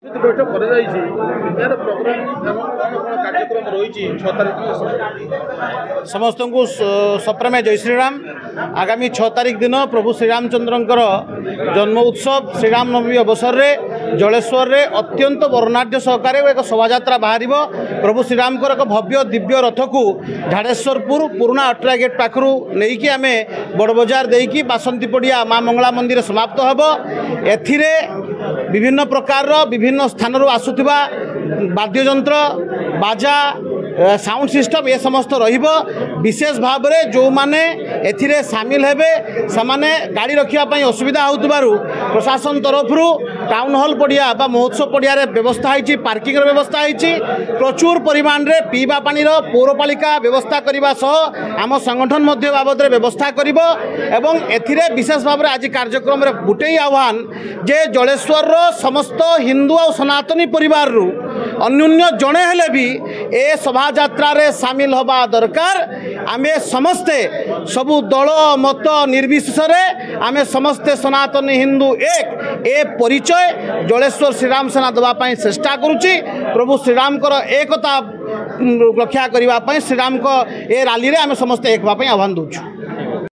बैठक कार्यक्रम रही समस्त को सप्रमे जय श्रीराम। आगामी 6 तारिख दिन प्रभु श्रीरामचंद्रंकर जन्म उत्सव श्रीरामनवमी अवसर में जलेश्वर रे अत्यंत वर्णाढ़ सहकार एक शोभा बाहर। प्रभु श्रीरामकर एक भव्य दिव्य रथ को झाड़ेश्वरपुर पुराना अटरा गेट पाखु नहीं कि आम बड़ बजार देकी बासंती पड़िया माँ मंगला मंदिर समाप्त होब। एथिरे विभिन्न प्रकार विभिन्न स्थान आसुवा वाद्ययंत्र बाजा साउंड सिस्टम ये समस्त विशेष भाव में जो माने एथिरे सामिल हेबे समाने गाड़ी रखापी असुविधा होतबारु प्रशासन तरफ टाउन हॉल पड़िया बा महोत्सव पड़िया व्यवस्था होती पार्किंग व्यवस्था होती प्रचुर परिमाण रे पीवा पानी पौरपालिका व्यवस्था करने सह आम संगठन मध्य बाबद व्यवस्था करिबो। एवं एथिरे विशेष भाव में आज कार्यक्रम रे गुटे आह्वान जे जलेश्वर समस्त हिंदू और सनातनी परिवार अन्योन्य जड़े हेले भी ए शोभा यात्रा रे सामिल होबा दरकार। आमे समस्ते सबु दल मत निर्विशेष आमे समस्ते सनातनी हिंदू एक ए परिचय जलेश्वर श्रीराम सेना देवाई चेष्टा करुच्ची। प्रभु श्रीराम एकता रक्षा करने श्रीराम को ए रैली रे आमे समस्ते एक आह्वान दूँ।